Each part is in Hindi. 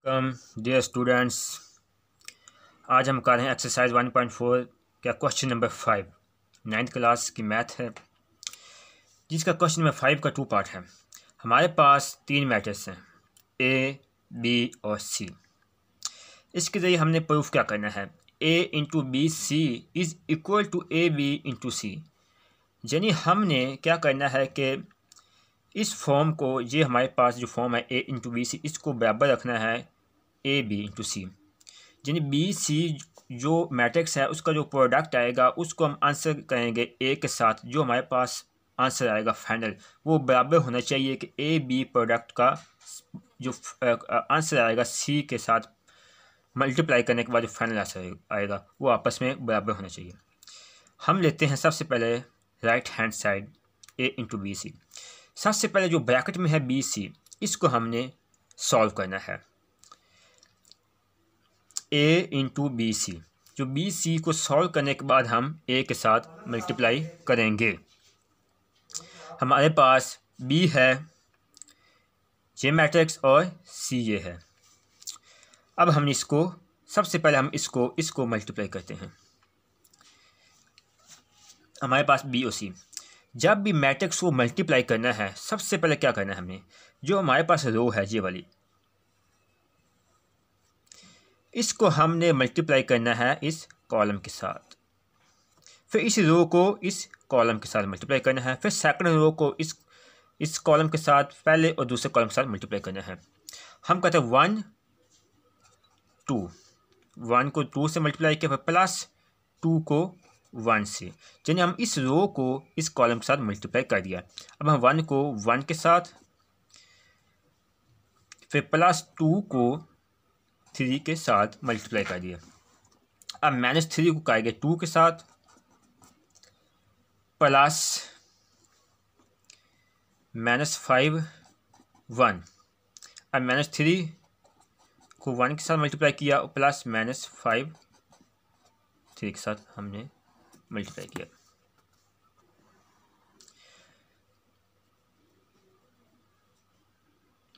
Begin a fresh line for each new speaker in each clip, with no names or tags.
डियर स्टूडेंट्स, आज हम कर रहे हैं एक्सरसाइज 1.4 का क्वेश्चन नंबर 5। 9th क्लास की मैथ है जिसका क्वेश्चन नंबर 5 का 2 पार्ट है। हमारे पास 3 मैट्रिक्स हैं ए, बी और सी। इसके ज़रिए हमने प्रूफ क्या करना है, A into B C is equal to A B into C. यानी हमने क्या करना है कि इस फॉर्म को, ये हमारे पास जो फॉर्म है ए इंटू बी सी, इसको बराबर रखना है ए बी इंटू सी। यानी बी सी जो मैट्रिक्स है उसका जो प्रोडक्ट आएगा उसको हम आंसर करेंगे ए के साथ। जो हमारे पास आंसर आएगा फाइनल वो बराबर होना चाहिए कि ए बी प्रोडक्ट का जो आंसर आएगा सी के साथ मल्टीप्लाई करने के बाद जो फाइनल आंसर आएगा वो आपस में बराबर होना चाहिए। हम लेते हैं सबसे पहले राइट हैंड साइड ए इंटू बी सी। सबसे पहले जो ब्रैकेट में है बी सी, इसको हमने सॉल्व करना है ए इंटू बी सी। जो बी सी को सॉल्व करने के बाद हम ए के साथ मल्टीप्लाई करेंगे। हमारे पास बी है ये मैट्रिक्स और सी ये है। अब हम इसको सबसे पहले हम इसको मल्टीप्लाई करते हैं। हमारे पास बी और सी, जब भी मैट्रिक्स को मल्टीप्लाई करना है सबसे पहले क्या करना है हमने, जो हमारे पास रो है ये वाली, इसको हमने मल्टीप्लाई करना है इस कॉलम के साथ। फिर इस रो को इस कॉलम के साथ मल्टीप्लाई करना है। फिर सेकंड रो को इस कॉलम के साथ, पहले और दूसरे कॉलम के साथ मल्टीप्लाई करना है। हम कहते हैं 1 2, 1 को 2 से मल्टीप्लाई किया, फिर प्लस 2 को 1 से। यानी हम इस रो को इस कॉलम के साथ मल्टीप्लाई कर दिया। अब हम 1 को 1 के साथ, फिर प्लस 2 को 3 के साथ मल्टीप्लाई कर दिया। अब -3 को करेंगे 2 के साथ, प्लस -5 1। अब -3 को 1 के साथ मल्टीप्लाई किया, प्लस -5 3 के साथ हमने मल्टीप्लाई किया।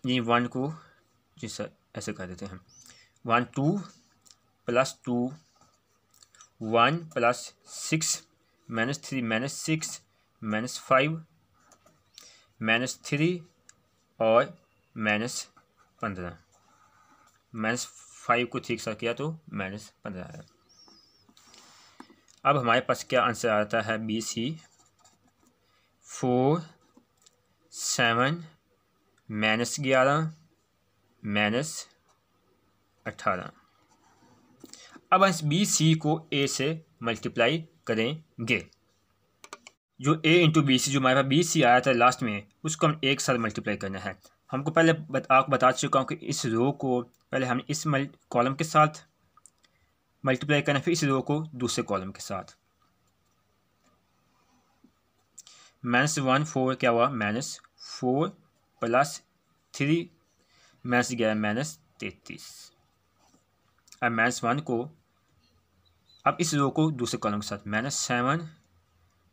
ये 1 को जिस ऐसे कर देते हैं, 1 2 प्लस 2 1 प्लस 6 -3 -6 -5 -3 और -15। -5 को ठीक सा किया तो -15 आया। अब हमारे पास क्या आंसर आता है, बी सी 4 7 -11 -18। अब हम इस बी सी को ए से मल्टीप्लाई करेंगे। जो ए इंटू बी सी, जो हमारे पास बी सी आया था लास्ट में, उसको हम एक साथ मल्टीप्लाई करना है। हमको पहले आपको बता चुका हूँ कि इस रो को पहले हम इस कॉलम के साथ मल्टीप्लाई करना है, फिर इस रो को दूसरे कॉलम के साथ। -1 4 क्या हुआ, -4 प्लस 3 -11 -33। अब -1 को, अब इस रो को दूसरे कॉलम के साथ, -7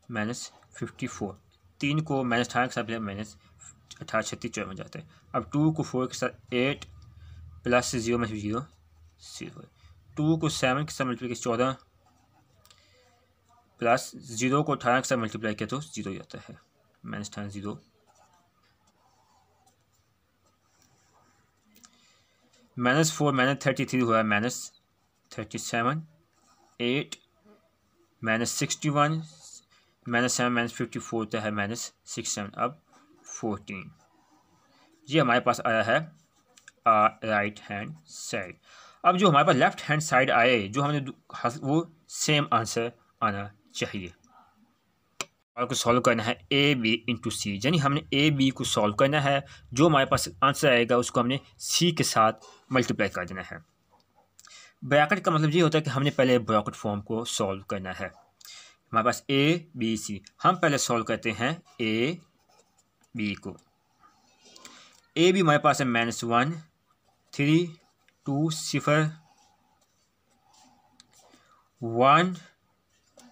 -54। 3 को -18 के साथ -18 36 4 में जाता है। अब 2 को 4 के साथ 8 प्लस 0 -0 0। 2 को 7 के साथ मल्टीप्लाई किया 14 प्लस 0 को 18 के साथ मल्टीप्लाई किया तो 0 जाता है, -18 0। -4 -33 हुआ -37 8 -61 -7 -54 होता है -67। अब 14। ये हमारे पास आया है राइट हैंड साइड। अब जो हमारे पास लेफ्ट हैंड साइड आए, जो हमने वो सेम आंसर आना चाहिए। और को सॉल्व करना है ए बी इंटू सी, यानी हमने ए बी को सॉल्व करना है। जो हमारे पास आंसर आएगा उसको हमने सी के साथ मल्टीप्लाई कर देना है। ब्रैकेट का मतलब ये होता है कि हमने पहले ब्रैकेट फॉर्म को सॉल्व करना है। हमारे पास ए बी सी, हम पहले सॉल्व करते हैं ए बी को। ए बी हमारे पास है -1 3 2 0 1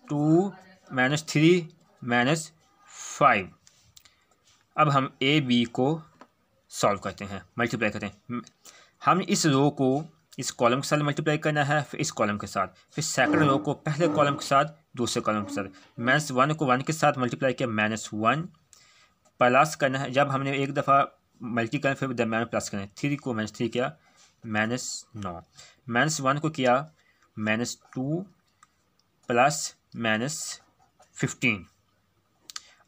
2 -3 -5। अब हम ए बी को सॉल्व करते हैं, मल्टीप्लाई करते हैं। हमने इस रो को इस कॉलम के साथ मल्टीप्लाई करना है, फिर इस कॉलम के साथ, फिर सेकंड रो को पहले कॉलम के साथ दूसरे कॉलम के साथ। -1 को 1 के साथ मल्टीप्लाई किया, -1 प्लस करना है। जब हमने एक दफ़ा मल्टी करना फिर दरम्यान में प्लस करना है। 3 को -3 किया, -9। -1 को किया -2 प्लस -15।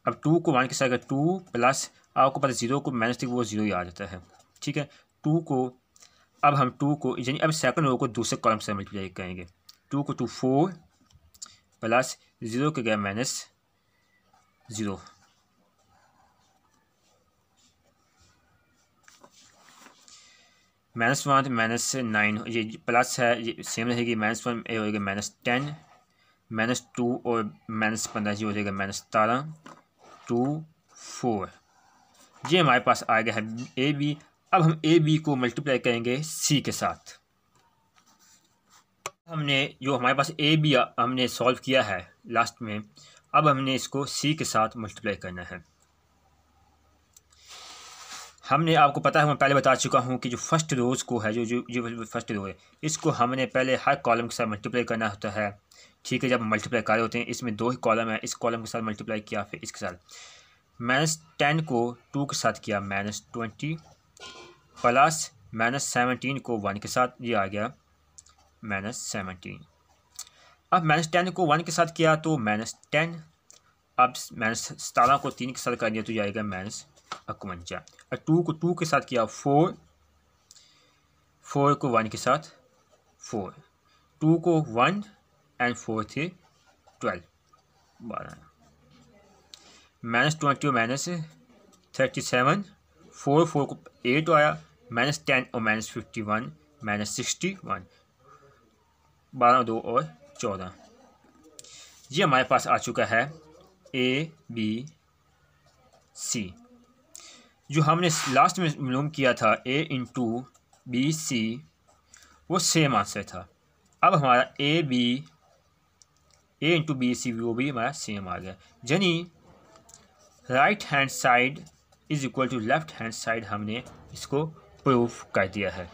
अब 2 को 1 के साथ 2 प्लस, आपको पता 0 को -3 वो 0 ही आ जाता है, ठीक है। 2 को अब हम 2 को यानी अब सेकंड रो को दूसरे कॉलम से मल्टीप्लाई करेंगे। 2 को 2 4 प्लस 0 के गया -0। -1 -9 ये प्लस है, ये सेम रहेगी। -1 ये हो जाएगा -10, -2 और -15 ये हो जाएगा -17, 2 4। ये हमारे पास आ गया है ए बी। अब हम ए बी को मल्टीप्लाई करेंगे सी के साथ। हमने जो हमारे पास ए बी हमने सॉल्व किया है लास्ट में, अब हमने इसको सी के साथ मल्टीप्लाई करना है। हमने आपको पता है, मैं पहले बता चुका हूँ कि जो फर्स्ट रोज को है, जो फर्स्ट रो है, इसको हमने पहले हर कॉलम के साथ मल्टीप्लाई करना होता है, ठीक है। जब मल्टीप्लाई कर रहे होते हैं, इसमें 2 ही कॉलम है, इस कॉलम के साथ मल्टीप्लाई किया, फिर इसके साथ। -10 को 2 के साथ किया, -20 प्लस -17 को 1 के साथ, ये आ गया -17। अब -10 को 1 के साथ किया तो -10, अब -17 को 3 के साथ कर दिया तो ये आएगा -51। और 2 को 2 के साथ किया 4 को 1 के साथ 4, 2 को 1 एंड 4 थे 12 -20 -37, 4 को 8 आया, -10 और -51 -61, 12 2 और 14। ये हमारे पास आ चुका है ए बी सी। जो हमने लास्ट में मालूम किया था ए इंटू बी सी, वो सेम आंसर था। अब हमारा ए इंटू बी सी वो भी हमारा सेम आ गया, यानी right hand side is equal to left hand side. हमने इसको प्रूफ कर दिया है।